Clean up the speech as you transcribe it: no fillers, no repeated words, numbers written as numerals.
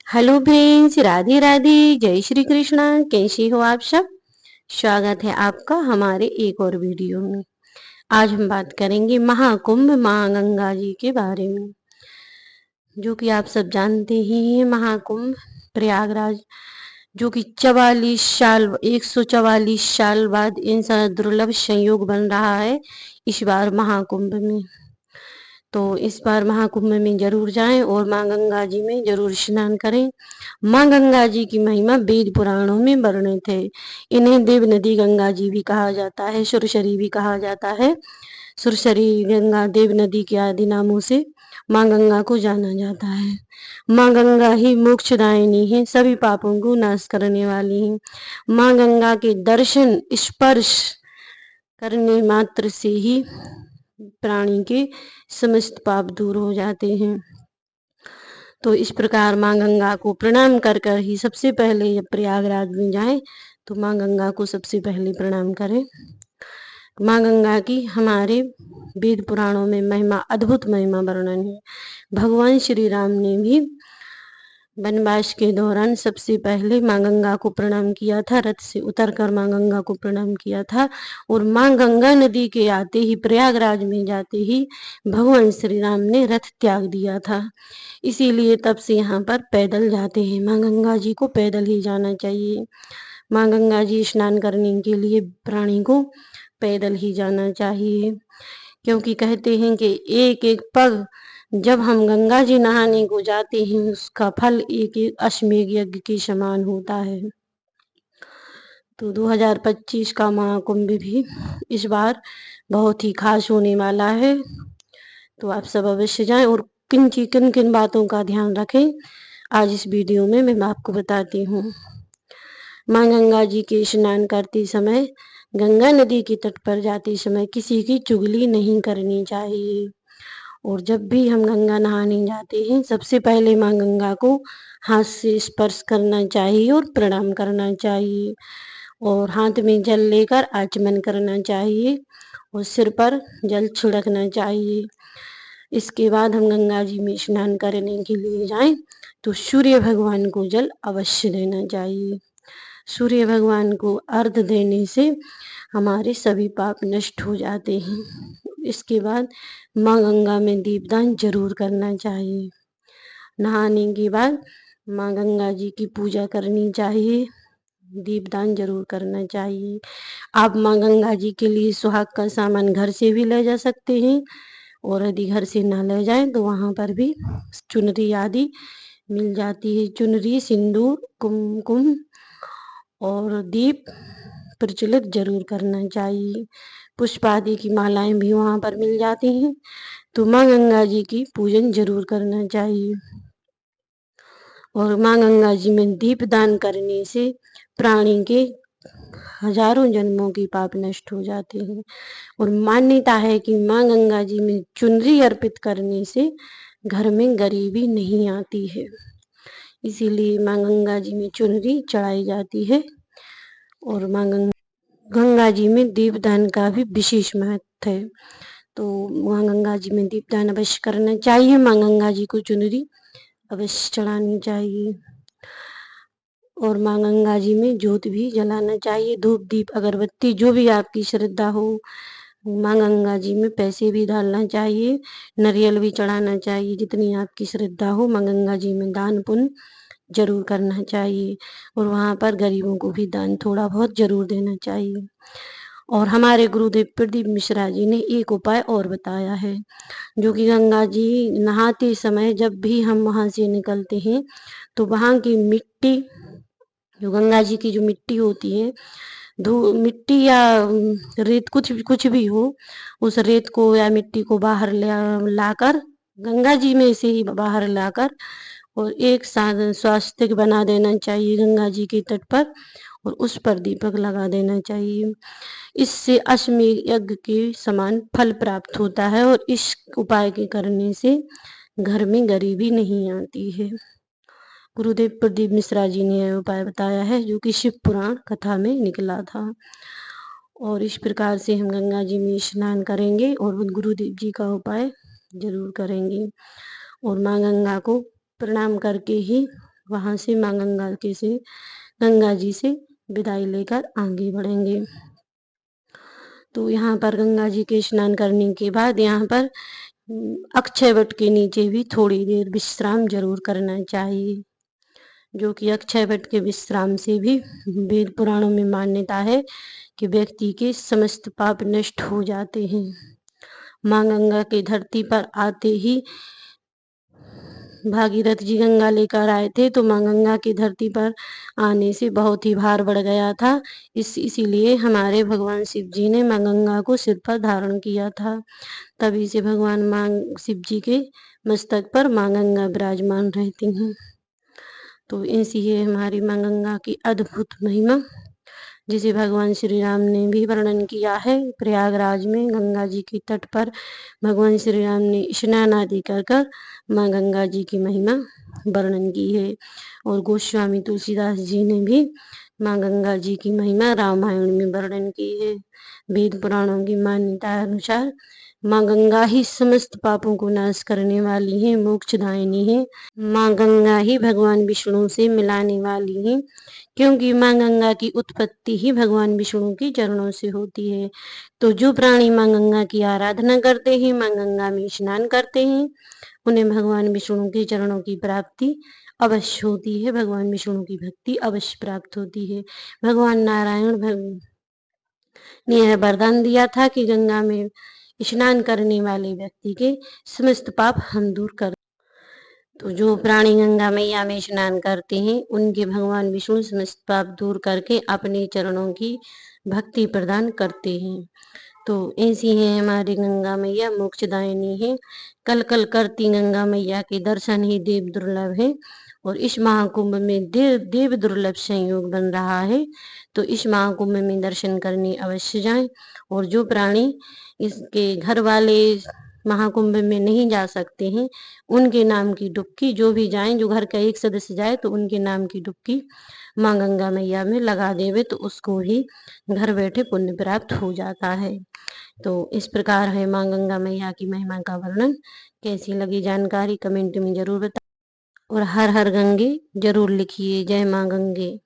Hello friends, Radhe Radhe, जय श्री कृष्णा। कैसे हो आप सब? स्वागत है आपका हमारे एक और वीडियो में। आज हम बात करेंगे महाकुंभ माँ गंगा जी के बारे में। जो कि आप सब जानते ही हैं, महाकुंभ प्रयागराज जो कि 144 साल बाद ऐसा दुर्लभ संयोग बन रहा है इस बार महाकुंभ में। तो इस बार महाकुंभ में जरूर जाएं और माँ गंगा जी में जरूर स्नान करें। माँ गंगा जी की महिमा वेद पुराणों में वर्णित है। इन्हें देव नदी गंगा जी भी कहा जाता है, सुरसरी भी कहा जाता है। सुरसरी गंगा देव नदी के आदि नामों से माँ गंगा को जाना जाता है। माँ गंगा ही मोक्षदायिनी है, सभी पापों को नाश करने वाली है। माँ गंगा के दर्शन स्पर्श करने मात्र से ही प्राणी के समस्त पाप दूर हो जाते हैं। तो इस प्रकार माँ गंगा को प्रणाम कर कर ही सबसे पहले जब प्रयागराज में जाएं तो माँ गंगा को सबसे पहले प्रणाम करें। माँ गंगा की हमारे वेद पुराणों में महिमा, अद्भुत महिमा वर्णन है। भगवान श्री राम ने भी वनवास के दौरान सबसे पहले माँ गंगा को प्रणाम किया था, रथ से उतरकर माँ गंगा को प्रणाम किया था। और माँ गंगा नदी के आते ही, प्रयागराज में जाते ही भगवान श्री राम ने रथ त्याग दिया था। इसीलिए तब से यहाँ पर पैदल जाते हैं। माँ गंगा जी को पैदल ही जाना चाहिए। माँ गंगा जी स्नान करने के लिए प्राणी को पैदल ही जाना चाहिए, क्योंकि कहते हैं कि एक एक पग जब हम गंगा जी नहाने को जाते हैं उसका फल एक एक अश्वमेध यज्ञ के समान होता है। तो 2025 का महाकुंभ भी इस बार बहुत ही खास होने वाला है। तो आप सब अवश्य जाएं और किन किन बातों का ध्यान रखें, आज इस वीडियो में मैं आपको बताती हूँ। माँ गंगा जी के स्नान करते समय, गंगा नदी के तट पर जाते समय किसी की चुगली नहीं करनी चाहिए। और जब भी हम गंगा नहाने जाते हैं सबसे पहले माँ गंगा को हाथ से स्पर्श करना चाहिए और प्रणाम करना चाहिए। और हाथ में जल लेकर आचमन करना चाहिए और सिर पर जल छिड़कना चाहिए। इसके बाद हम गंगा जी में स्नान करने के लिए जाएं तो सूर्य भगवान को जल अवश्य देना चाहिए। सूर्य भगवान को अर्घ देने से हमारे सभी पाप नष्ट हो जाते हैं। इसके बाद माँ गंगा में दीपदान जरूर करना चाहिए। नहाने के बाद माँ गंगा जी की पूजा करनी चाहिए, दीपदान जरूर करना चाहिए। आप माँ गंगा जी के लिए सुहाग का सामान घर से भी ले जा सकते हैं, और यदि घर से ना ले जाएं तो वहाँ पर भी चुनरी आदि मिल जाती है। चुनरी, सिंदूर, कुमकुम और दीप प्रज्वलित जरूर करना चाहिए। पुष्प आदि की मालाएं भी वहाँ पर मिल जाती हैं। तो माँ गंगा जी की पूजन जरूर करना चाहिए। और माँ गंगा जी में दीप दान करने से प्राणी के हजारों जन्मों के पाप नष्ट हो जाते हैं। और मान्यता है कि माँ गंगा जी में चुनरी अर्पित करने से घर में गरीबी नहीं आती है। इसीलिए माँ गंगा जी में चुनरी चढ़ाई जाती है। और माँ गंगा जी में दीपदान का भी विशेष महत्व है। तो माँ गंगा जी में दीपदान अवश्य करना चाहिए। माँ गंगा जी को चुनरी अवश्य चढ़ानी चाहिए। और माँ गंगा जी में ज्योत भी जलाना चाहिए, धूप दीप अगरबत्ती जो भी आपकी श्रद्धा हो। माँ गंगा जी में पैसे भी डालना चाहिए, नारियल भी चढ़ाना चाहिए। जितनी आपकी श्रद्धा हो माँ गंगा जी में दान पुण्य जरूर करना चाहिए। और वहाँ पर गरीबों को भी दान थोड़ा बहुत जरूर देना चाहिए। और हमारे गुरुदेव प्रदीप मिश्रा जी ने एक उपाय और बताया है, जो कि गंगा जी नहाते समय जब भी हम वहाँ से निकलते हैं तो वहाँ की मिट्टी, जो गंगा जी की जो मिट्टी होती है, मिट्टी या रेत, कुछ भी हो, उस रेत को या मिट्टी को बाहर लाकर गंगा जी में से ही बाहर लाकर और एक स्वास्तिक बना देना चाहिए गंगा जी के तट पर, और उस पर दीपक लगा देना चाहिए। इससे अश्वमेध यज्ञ के समान फल प्राप्त होता है और इस उपाय के करने से घर में गरीबी नहीं आती है। गुरुदेव प्रदीप मिश्रा जी ने यह उपाय बताया है, जो कि शिव पुराण कथा में निकला था। और इस प्रकार से हम गंगा जी में स्नान करेंगे और गुरुदेव जी का उपाय जरूर करेंगे। और माँ गंगा को प्रणाम करके ही वहाँ से माँ गंगा जी से विदाई लेकर आगे बढ़ेंगे। तो यहाँ पर गंगा जी के स्नान करने के बाद यहाँ पर अक्षय वट के नीचे भी थोड़ी देर विश्राम जरूर करना चाहिए, जो कि अक्षय वट के विश्राम से भी वेद पुराणों में मान्यता है कि व्यक्ति के समस्त पाप नष्ट हो जाते हैं। माँ गंगा की धरती पर आते ही भागीरथ जी गंगा लेकर आए थे, तो माँ गंगा की धरती पर आने से बहुत ही भार बढ़ गया था। इसीलिए हमारे भगवान शिव जी ने माँ गंगा को सिर पर धारण किया था। तभी से भगवान माँ शिव जी के मस्तक पर माँ गंगा विराजमान रहती हैं। तो ऐसी है हमारी माँ गंगा की अद्भुत महिमा, जिसे भगवान श्री राम ने भी वर्णन किया है। प्रयागराज में गंगा जी के तट पर भगवान श्री राम ने स्नान आदि कर माँ गंगा जी की महिमा वर्णन की है। और गोस्वामी तुलसीदास जी ने भी माँ गंगा जी की महिमा रामायण में वर्णन की है। वेद पुराणों की मान्यता अनुसार माँ गंगा ही समस्त पापों को नाश करने वाली है, मोक्षदायिनी है। माँ गंगा ही भगवान विष्णु से मिलाने वाली है, क्योंकि माँ गंगा की उत्पत्ति ही भगवान विष्णु के चरणों से होती है। तो जो प्राणी माँ गंगा की आराधना करते हैं, माँ गंगा में स्नान करते हैं, उन्हें भगवान विष्णु के चरणों की प्राप्ति अवश्य होती है, भगवान विष्णु की भक्ति अवश्य प्राप्त होती है। भगवान नारायण ने यह वरदान दिया था कि गंगा में स्नान करने वाले व्यक्ति के समस्त पाप हम दूर कर। तो जो प्राणी गंगा मैया में स्नान करते हैं, उनके भगवान विष्णु समस्त पाप दूर करके अपने चरणों की भक्ति प्रदान करते हैं। तो ऐसी है हमारी गंगा मैया, मोक्षदायिनी है। कल कल करती गंगा मैया के दर्शन ही देव दुर्लभ है। और इस महाकुंभ में देव दुर्लभ संयोग बन रहा है। तो इस महाकुंभ में दर्शन करने अवश्य जाएं। और जो प्राणी इसके घर वाले महाकुंभ में नहीं जा सकते हैं, उनके नाम की डुबकी, जो भी जाएं, जो घर का एक सदस्य जाए तो उनके नाम की डुबकी माँ गंगा मैया में लगा देवे, तो उसको ही घर बैठे पुण्य प्राप्त हो जाता है। तो इस प्रकार है माँ गंगा मैया की महिमा का वर्णन। कैसी लगी जानकारी कमेंट में जरूर बताएं। और हर हर गंगे जरूर लिखिए। जय माँ गंगे।